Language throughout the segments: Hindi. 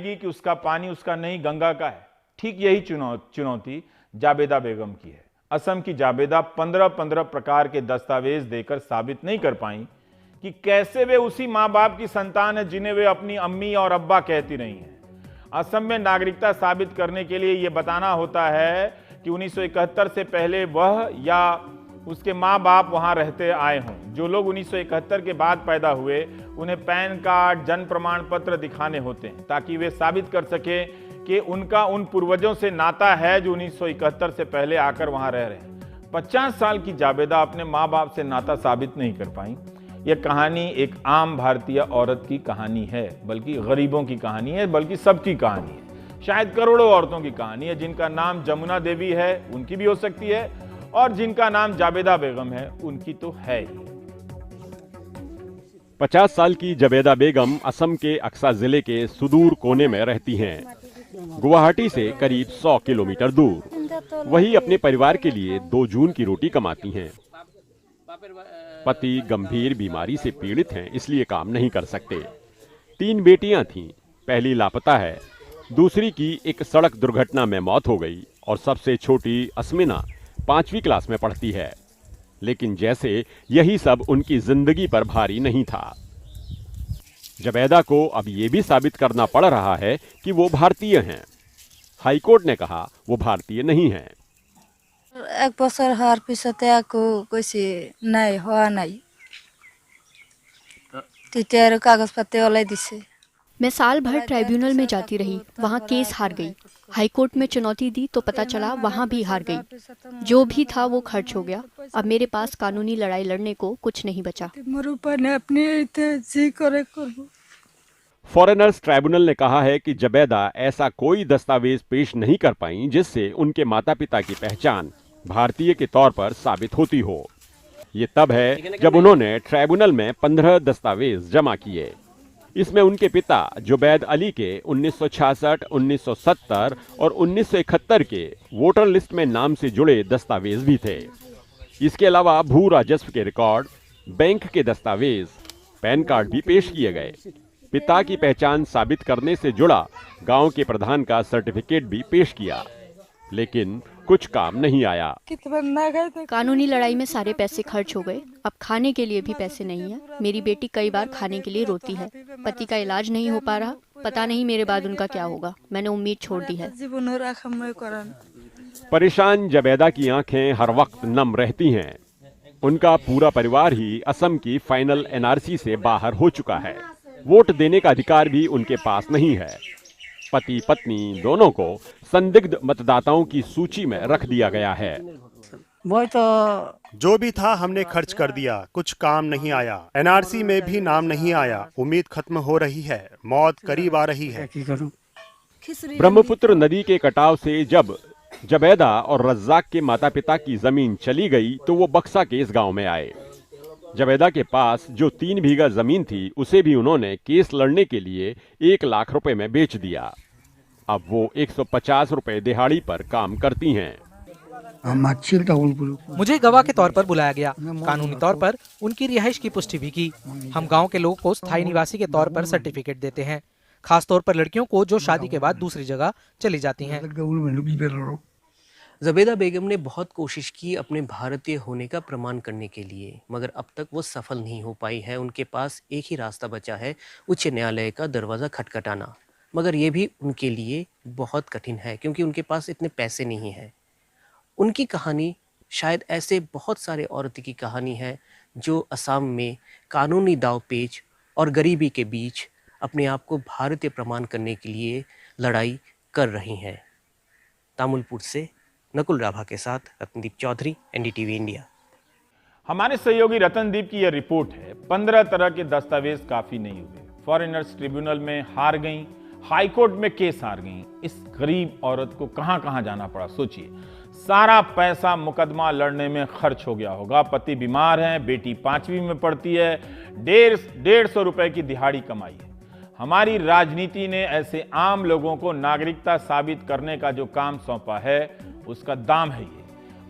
कि उसका पानी उसका नहीं गंगा का है। ठीक यही चुनौती जाबेदा बेगम की है। असम की जाबेदा 15 प्रकार के दस्तावेज देकर साबित नहीं कर पाई कि कैसे वे उसी मां बाप की संतान है जिन्हें वे अपनी अम्मी और अब्बा कहती रही हैं। असम में नागरिकता साबित करने के लिए यह बताना होता है कि 1971 से पहले वह या उसके माँ बाप वहां रहते आए हों। जो लोग 1971 के बाद पैदा हुए उन्हें पैन कार्ड, जन्म प्रमाण पत्र दिखाने होते हैं ताकि वे साबित कर सके कि उनका उन पूर्वजों से नाता है जो 1971 से पहले आकर वहां रह रहे हैं। 50 साल की जाबेदा अपने माँ बाप से नाता साबित नहीं कर पाई। यह कहानी एक आम भारतीय औरत की कहानी है, बल्कि गरीबों की कहानी है, बल्कि सबकी कहानी है। शायद करोड़ों औरतों की कहानी है। जिनका नाम जमुना देवी है उनकी भी हो सकती है, और जिनका नाम जाबेदा बेगम है उनकी तो है ही। 50 साल की जाबेदा बेगम असम के अक्सा जिले के सुदूर कोने में रहती हैं, गुवाहाटी से करीब 100 किलोमीटर दूर। वही अपने परिवार के लिए 2 जून की रोटी कमाती हैं। पति गंभीर बीमारी से पीड़ित हैं, इसलिए काम नहीं कर सकते। 3 बेटियां थीं, पहली लापता है, दूसरी की एक सड़क दुर्घटना में मौत हो गई और सबसे छोटी अस्मिना 5वीं क्लास में पढ़ती है। लेकिन जैसे यही सब उनकी जिंदगी पर भारी नहीं था। जाबेदा को अब ये भी साबित करना पड़ रहा है कि वो भारतीय हैं। हाईकोर्ट ने कहा वो भारतीय नहीं हैं। एक बছर होৱাৰ পিছতে আকৌ কৈছে নাই হোৱা নাই, তেতিয়া আৰু কাগজ পাতি ওলাই দিছে। मैं साल भर ट्राइब्यूनल में जाती रही, वहाँ केस हार गई। हाईकोर्ट में चुनौती दी तो पता चला वहाँ भी हार गई। जो भी था वो खर्च हो गया। अब मेरे पास कानूनी लड़ाई लड़ने को कुछ नहीं बचा। फॉरेनर्स ट्राइब्यूनल ने कहा है कि जाबेदा ऐसा कोई दस्तावेज पेश नहीं कर पाई जिससे उनके माता पिता की पहचान भारतीय के तौर पर साबित होती हो। ये तब है जब उन्होंने ट्राइब्यूनल में 15 दस्तावेज जमा किए। इसमें उनके पिता जुबैद अली के 1966, 1970 और 1971 के वोटर लिस्ट में नाम से जुड़े दस्तावेज भी थे। इसके अलावा भू राजस्व के रिकॉर्ड, बैंक के दस्तावेज, पैन कार्ड भी पेश किए गए। पिता की पहचान साबित करने से जुड़ा गांव के प्रधान का सर्टिफिकेट भी पेश किया, लेकिन कुछ काम नहीं आया। कानूनी लड़ाई में सारे पैसे खर्च हो गए। अब खाने के लिए भी पैसे नहीं है। मेरी बेटी कई बार खाने के लिए रोती है। पति का इलाज नहीं हो पा रहा। पता नहीं मेरे बाद उनका क्या होगा। मैंने उम्मीद छोड़ दी है। परेशान जाबेदा की आंखें हर वक्त नम रहती हैं। उनका पूरा परिवार ही असम की फाइनल एनआरसी से बाहर हो चुका है। वोट देने का अधिकार भी उनके पास नहीं है। पति पत्नी दोनों को संदिग्ध मतदाताओं की सूची में रख दिया गया है। वो तो जो भी था हमने खर्च कर दिया, कुछ काम नहीं आया। एनआरसी में भी नाम नहीं आया। उम्मीद खत्म हो रही है, मौत करीब आ रही है। ब्रह्मपुत्र नदी के कटाव से जब जाबेदा और रज्जाक के माता पिता की जमीन चली गई तो वो बक्सा के इस गांव में आए। जाबेदा के पास जो 3 बीघा जमीन थी उसे भी उन्होंने केस लड़ने के लिए 1 लाख रुपए में बेच दिया। अब वो 150 रुपए दिहाड़ी पर काम करती हैं। मुझे गवाह के तौर पर बुलाया गया। कानूनी तौर पर उनकी रिहाइश की पुष्टि भी की। हम गांव के लोगों को स्थायी निवासी के तौर पर सर्टिफिकेट देते हैं, खास तौर पर लड़कियों को जो शादी के बाद दूसरी जगह चली जाती हैं। जाबेदा बेगम ने बहुत कोशिश की अपने भारतीय होने का प्रमाण करने के लिए, मगर अब तक वो सफल नहीं हो पाई है। उनके पास एक ही रास्ता बचा है, उच्च न्यायालय का दरवाज़ा खटखटाना। मगर ये भी उनके लिए बहुत कठिन है क्योंकि उनके पास इतने पैसे नहीं हैं। उनकी कहानी शायद ऐसे बहुत सारे औरतों की कहानी है जो असम में कानूनी दावपेच और गरीबी के बीच अपने आप को भारतीय प्रमाण करने के लिए लड़ाई कर रही हैं। तामुलपुर से नकुल राभा के साथ रतनदीप चौधरी, एनडीटीवी इंडिया। हमारे सहयोगी रतनदीप की यह रिपोर्ट है। 15 तरह के दस्तावेज काफी नहीं हुए। फॉरेनर्स ट्रिब्यूनल में हार गई, हाईकोर्ट में केस हार गई। इस गरीब औरत को कहां कहां जाना पड़ा सोचिए। सारा पैसा मुकदमा लड़ने में खर्च हो गया होगा। पति बीमार है, बेटी 5वीं में पढ़ती है, 150 रुपए की दिहाड़ी कमाई है। हमारी राजनीति ने ऐसे आम लोगों को नागरिकता साबित करने का जो काम सौंपा है उसका दाम है ये।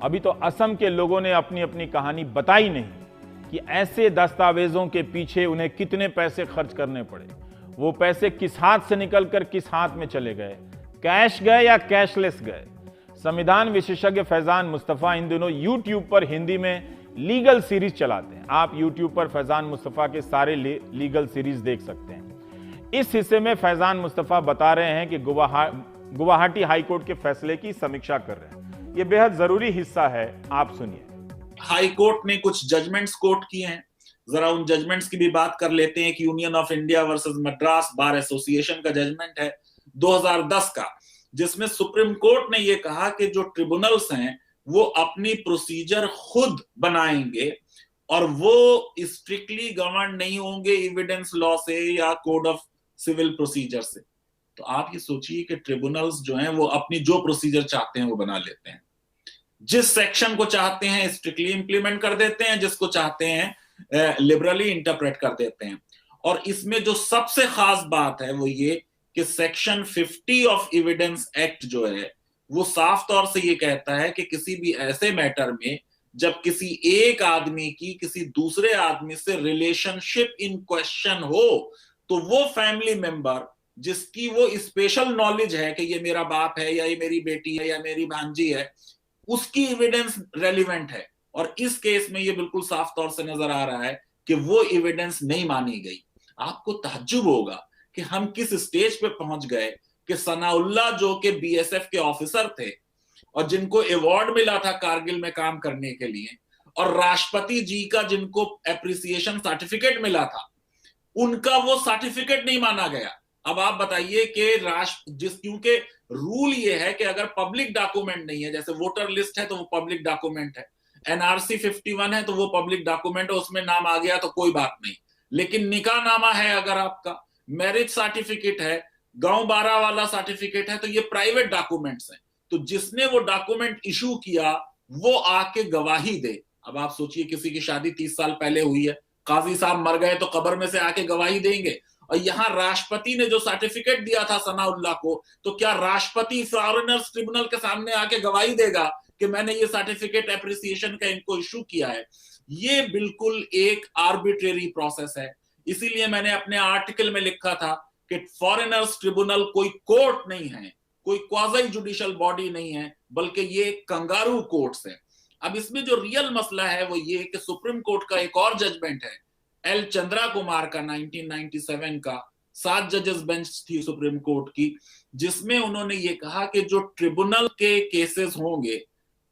अभी तो असम के लोगों ने अपनी अपनी कहानी बताई नहीं कि ऐसे दस्तावेजों के पीछे उन्हें कितने पैसे खर्च करने पड़े। वो पैसे किस हाथ से निकलकर किस हाथ में चले गए, कैश गए या कैशलेस गए। संविधान विशेषज्ञ फैजान मुस्तफा इन दिनों YouTube पर हिंदी में लीगल सीरीज चलाते हैं। आप YouTube पर फैजान मुस्तफा के सारे लीगल सीरीज देख सकते हैं। इस हिस्से में फैजान मुस्तफा बता रहे हैं कि गुवाहाटी हाईकोर्ट के फैसले की समीक्षा कर रहे हैं। यह बेहद जरूरी हिस्सा है, आप सुनिए। हाई कोर्ट ने कुछ जजमेंट्स कोर्ट किए हैं, जरा उन जजमेंट्स की भी बात कर लेते हैं कि union of India versus Madras bar association का जजमेंट है 2010 का, जिसमें सुप्रीम कोर्ट ने यह कहा कि जो ट्रिब्यूनल्स हैं वो अपनी प्रोसीजर खुद बनाएंगे और वो स्ट्रिक्टली गवर्न नहीं होंगे एविडेंस लॉ से या कोड ऑफ सिविल प्रोसीजर से। तो आप ये सोचिए कि ट्रिब्यूनल्स जो हैं वो अपनी जो प्रोसीजर चाहते हैं वो बना लेते हैं, जिस सेक्शन को चाहते हैं स्ट्रिक्टली इंप्लीमेंट कर देते हैं, जिसको चाहते हैं लिबरली इंटरप्रेट कर देते हैं। और इसमें जो सबसे खास बात है वो ये कि सेक्शन 50 ऑफ एविडेंस एक्ट जो है वो साफ तौर से ये कहता है कि किसी भी ऐसे मैटर में जब किसी एक आदमी की किसी दूसरे आदमी से रिलेशनशिप इन क्वेश्चन हो तो वो फैमिली मेंबर जिसकी वो स्पेशल नॉलेज है कि ये मेरा बाप है या ये मेरी बेटी है या मेरी भांजी है, उसकी एविडेंस रेलिवेंट है। और इस केस में ये बिल्कुल साफ तौर से नजर आ रहा है कि वो एविडेंस नहीं मानी गई। आपको ताज्जुब होगा कि हम किस स्टेज पे पहुंच गए कि सनाउल्लाह जो कि बीएसएफ के ऑफिसर थे और जिनको अवार्ड मिला था कारगिल में काम करने के लिए, और राष्ट्रपति जी का जिनको एप्रिसिएशन सर्टिफिकेट मिला था, उनका वो सर्टिफिकेट नहीं माना गया। अब आप बताइए कि क्योंकि रूल ये है कि अगर पब्लिक डॉक्यूमेंट नहीं है, जैसे वोटर लिस्ट है तो वो पब्लिक डॉक्यूमेंट है, एनआरसी 51 है तो वो पब्लिक डॉक्यूमेंट है, उसमें नाम आ गया तो कोई बात नहीं। लेकिन निकाह नामा है, अगर आपका मैरिज सर्टिफिकेट है, गांव 12 वाला सर्टिफिकेट है, तो ये प्राइवेट डॉक्यूमेंट्स हैं। तो जिसने वो डॉक्यूमेंट इशू किया वो आके गवाही दे। अब आप सोचिए किसी की शादी 30 साल पहले हुई है, काजी साहब मर गए तो कब्र में से आके गवाही देंगे। और यहाँ राष्ट्रपति ने जो सर्टिफिकेट दिया था सनाउल्लाह को, तो क्या राष्ट्रपति फॉरेनर्स ट्रिब्यूनल के सामने आके गवाही देगा कि मैंने ये सर्टिफिकेट एप्रिसिएशन का इनको इशू किया है? ये बिल्कुल एक आर्बिट्रेरी प्रोसेस है। इसीलिए मैंने अपने आर्टिकल में लिखा था कि फॉरेनर्स ट्रिब्यूनल कोई कोर्ट नहीं है, कोई क्वाज़ी जुडिशियल बॉडी नहीं है, बल्कि ये कंगारू कोर्ट्स है। अब इसमें जो रियल मसला है वो ये कि सुप्रीम कोर्ट का एक और जजमेंट है एल चंद्रा कुमार का 1997 का, 7 जजेस बेंच थी सुप्रीम कोर्ट की, जिसमें उन्होंने ये कहा कि जो ट्रिब्यूनल के केसेस होंगे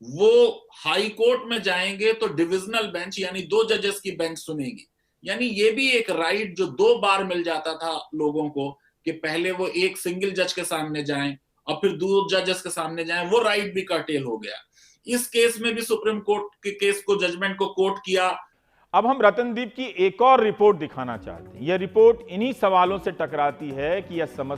वो हाई कोर्ट में जाएंगे तो डिविजनल बेंच यानी 2 जजेस की बेंच सुनेगी। यानी ये भी एक राइट जो 2 बार मिल जाता था लोगों को कि पहले वो एक सिंगल जज के सामने जाएं और फिर 2 जजेस के सामने जाएं, वो राइट भी कर्टेल हो गया। इस केस में भी सुप्रीम कोर्ट के केस को, जजमेंट को कोट किया। अब हम रतनदीप की एक और रिपोर्ट दिखाना चाहते हैं। यह रिपोर्ट इन्हीं सवालों से टकराती है कि यह समस्या